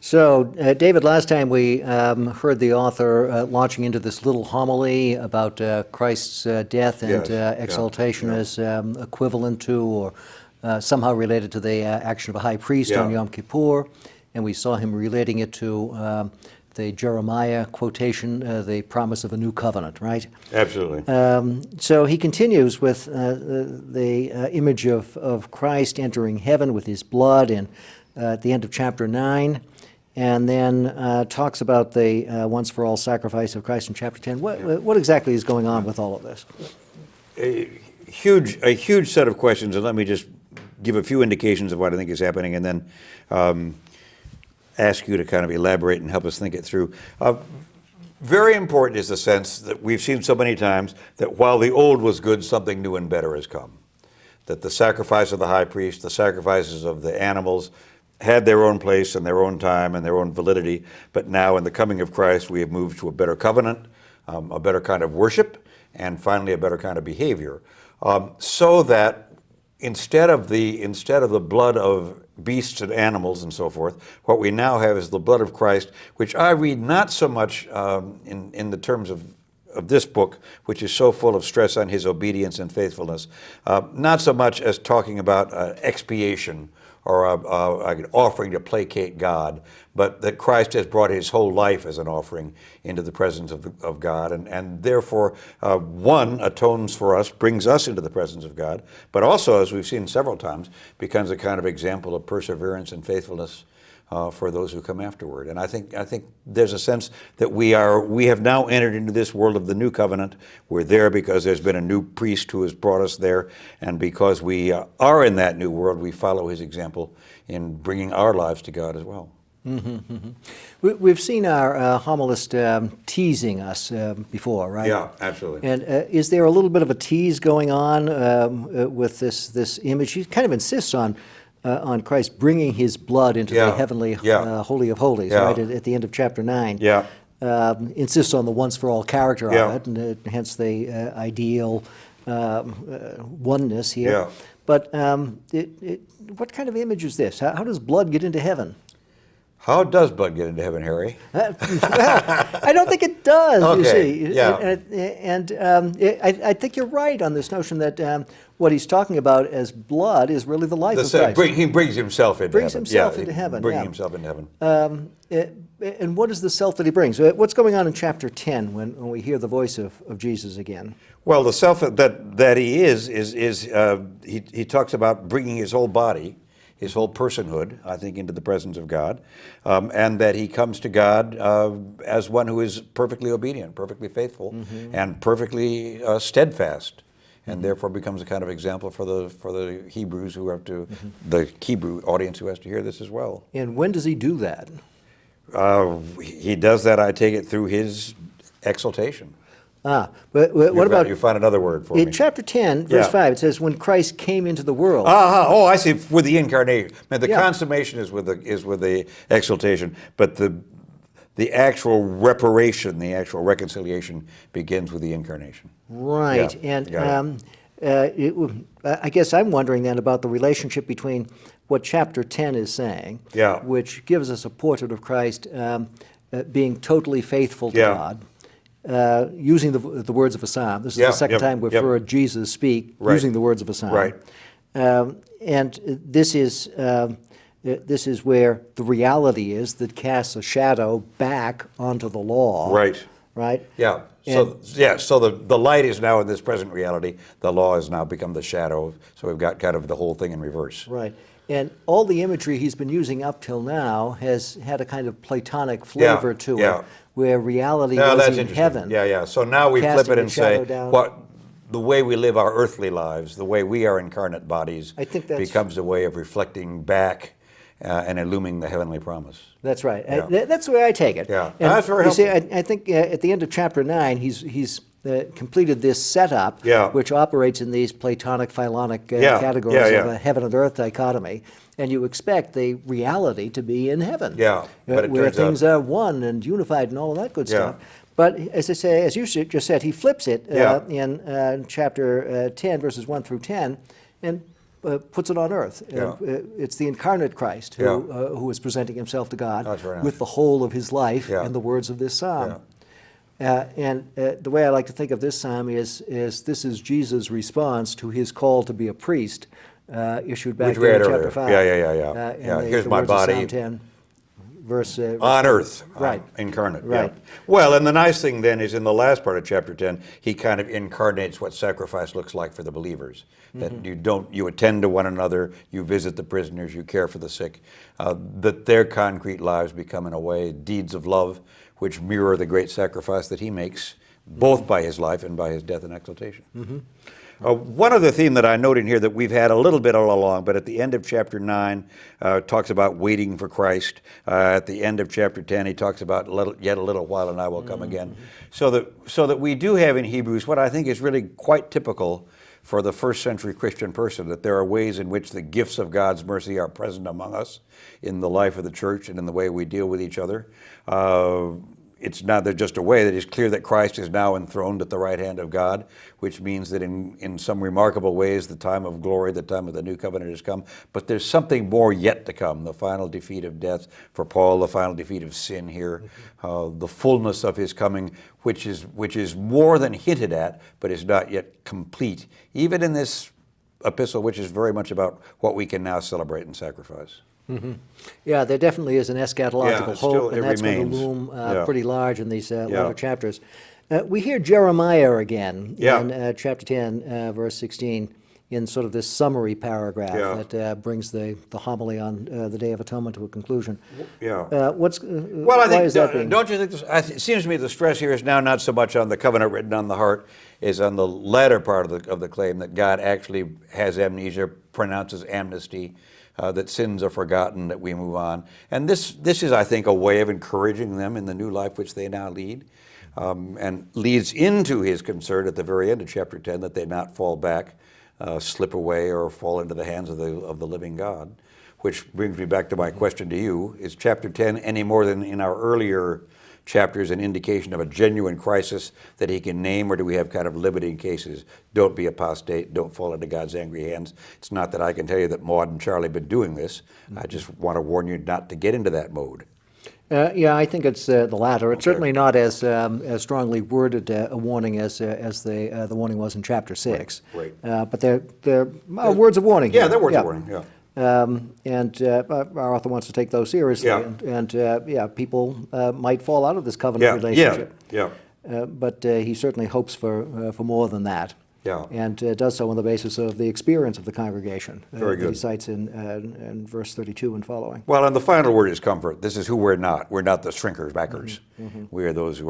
So, David, last time we heard the author launching into this little homily about Christ's death and Yes, exaltation yeah. as equivalent to or somehow related to the action of a high priest on Yeah. Yom Kippur. And we saw him relating it to the Jeremiah quotation, the promise of a new covenant, right? Absolutely. So he continues with the image of Christ entering heaven with his blood and at the end of chapter 9. And then talks about the once-for-all sacrifice of Christ in chapter 10. What exactly is going on with all of this? A huge set of questions, and let me just give a few indications of what I think is happening, and then ask you to kind of elaborate and help us think it through. Very important is the sense that we've seen so many times that while the old was good, something new and better has come. That the sacrifice of the high priest, the sacrifices of the animals, had their own place and their own time and their own validity, but now in the coming of Christ we have moved to a better covenant, a better kind of worship, and finally a better kind of behavior. So that instead of the blood of beasts and animals and so forth, what we now have is the blood of Christ, which I read not so much in the terms of this book, which is so full of stress on his obedience and faithfulness, not so much as talking about expiation or an offering to placate God, but that Christ has brought his whole life as an offering into the presence of God, and therefore, one, atones for us, brings us into the presence of God, but also, as we've seen several times, becomes a kind of example of perseverance and faithfulness for those who come afterward. And I think there's a sense that we have now entered into this world of the new covenant. We're there because there's been a new priest who has brought us there, and because we are in that new world, we follow his example in bringing our lives to God as well. Mm-hmm, mm-hmm. We've seen our homilist teasing us before, right? Yeah, absolutely. And is there a little bit of a tease going on with this image? He kind of insists on Christ bringing his blood into the heavenly Holy of Holies, right, at the end of chapter 9. Yeah. Insists on the once-for-all character of it, and hence the ideal oneness here. Yeah. But what kind of image is this? How does blood get into heaven? How does blood get into heaven, Harry? Well, I don't think it does, you see. Yeah. I think you're right on this notion that what he's talking about as blood is really the life of Christ. He brings himself into brings heaven. himself into heaven. Bringing himself into heaven. And what is the self that he brings? What's going on in chapter 10 when we hear the voice of Jesus again? Well, the self that he is he talks about bringing his whole body, his whole personhood, I think, into the presence of God, and that he comes to God as one who is perfectly obedient, perfectly faithful, and perfectly steadfast, and therefore becomes a kind of example for the Hebrews who have to, the Hebrew audience who has to hear this as well. And when does he do that? He does that, I take it, through his exaltation. But what about... You find another word for me. In chapter 10, verse 5, it says, when Christ came into the world. Oh, I see, with the incarnation. Man, the consummation is with the exaltation, but the actual reparation, the actual reconciliation begins with the incarnation. Right, and I guess I'm wondering then about the relationship between what chapter 10 is saying, which gives us a portrait of Christ being totally faithful to God, using the words of a psalm. This is the second time we've heard Jesus speak using the words of a psalm. Right. And this is where the reality is that casts a shadow back onto the law. Right. Right? Yeah. So the light is now in this present reality. The law has now become the shadow. So we've got kind of the whole thing in reverse. Right. And all the imagery he's been using up till now has had a kind of Platonic flavor to it, where reality was in heaven. Yeah. So now we flip it and say, the way we live our earthly lives, the way we are incarnate bodies, I think that's, becomes a way of reflecting back and illumining the heavenly promise. That's right. That's the way I take it. Yeah, and that's very helpful. You see, I think at the end of chapter 9, he's completed this setup, which operates in these Platonic, Philonic categories of a heaven and earth dichotomy. And you expect the reality to be in heaven, but where things are one and unified and all of that good stuff. But as I say, as you just said, he flips it in chapter 10, verses 1 through 10, and puts it on earth. It's the incarnate Christ who is presenting himself to God with the whole of his life in the words of this psalm. And the way I like to think of this psalm is this is Jesus' response to his call to be a priest, issued back in chapter 5. Here's my body. Psalm 10, verse on earth, incarnate. Right. Well, and the nice thing then is in the last part of chapter 10, he kind of incarnates what sacrifice looks like for the believers. That you attend to one another, you visit the prisoners, you care for the sick, that their concrete lives become in a way deeds of love, which mirror the great sacrifice that he makes, both by his life and by his death and exaltation. One other theme that I note in here that we've had a little bit all along, but at the end of chapter 9, talks about waiting for Christ. At the end of chapter 10, he talks about yet a little while and I will come again. So that we do have in Hebrews what I think is really quite typical for the first century Christian person, that there are ways in which the gifts of God's mercy are present among us in the life of the church and in the way we deal with each other. It's not just a way that it's clear that Christ is now enthroned at the right hand of God, which means that in some remarkable ways the time of glory, the time of the new covenant has come. But there's something more yet to come, the final defeat of death for Paul, the final defeat of sin here, the fullness of his coming, which is more than hinted at, but is not yet complete, even in this epistle, which is very much about what we can now celebrate and sacrifice. Yeah, there definitely is an eschatological hope, and that's going to loom pretty large in these latter chapters. We hear Jeremiah again in chapter 10, verse 16, in sort of this summary paragraph that brings the homily on the Day of Atonement to a conclusion. Well, why is that being? Don't you think it seems to me the stress here is now not so much on the covenant written on the heart, is on the latter part of the claim that God actually has amnesia, pronounces amnesty, that sins are forgotten, that we move on. And this is, I think, a way of encouraging them in the new life which they now lead, and leads into his concern at the very end of chapter 10 that they not fall back, slip away, or fall into the hands of the living God. Which brings me back to my question to you. Is chapter 10 any more than in our earlier chapters an indication of a genuine crisis that he can name, or do we have kind of limiting cases? Don't be apostate, don't fall into God's angry hands. It's not that I can tell you that Maud and Charlie have been doing this. I just want to warn you not to get into that mode. Yeah, I think it's the latter. It's certainly not as strongly worded a warning as the warning was in chapter 6. Right. But they're words of warning. Yeah, they're words of warning, and our author wants to take those seriously. And people might fall out of this covenant relationship. But he certainly hopes for more than that. And does so on the basis of the experience of the congregation. Very good. That he cites in verse 32 and following. Well, and the final word is comfort. This is who we're not. We're not the shrinkers, backers. We are those who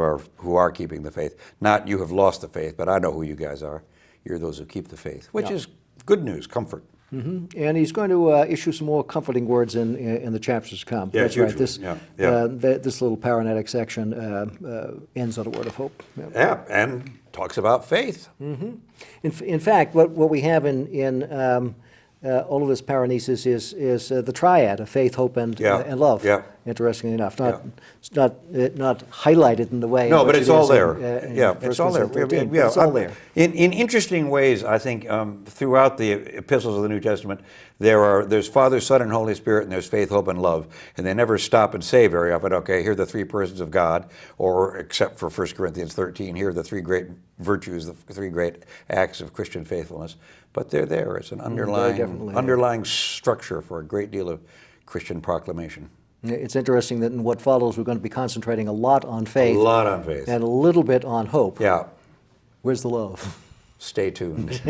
are keeping the faith. Not you have lost the faith, but I know who you guys are. You're those who keep the faith, which is good news, comfort. And he's going to issue some more comforting words in the chapters to come. Yeah, that's right. This Little parenthetic section ends on a word of hope. And talks about faith. In fact, what we have in all of this paranesis is the triad of faith, hope, and love. Interestingly enough, it's not highlighted in the way. No, but it's all there. It's all there. It's all there. In interesting ways, I think throughout the epistles of the New Testament, there's Father, Son, and Holy Spirit, and there's faith, hope, and love, and they never stop and say very often, okay, here are the three persons of God, or except for 1 Corinthians 13, here are the three great virtues, the three great acts of Christian faithfulness. But they're there. It's an underlying structure for a great deal of Christian proclamation. It's interesting that in what follows, we're going to be concentrating a lot on faith. A lot on faith. And a little bit on hope. Yeah. Where's the love? Stay tuned.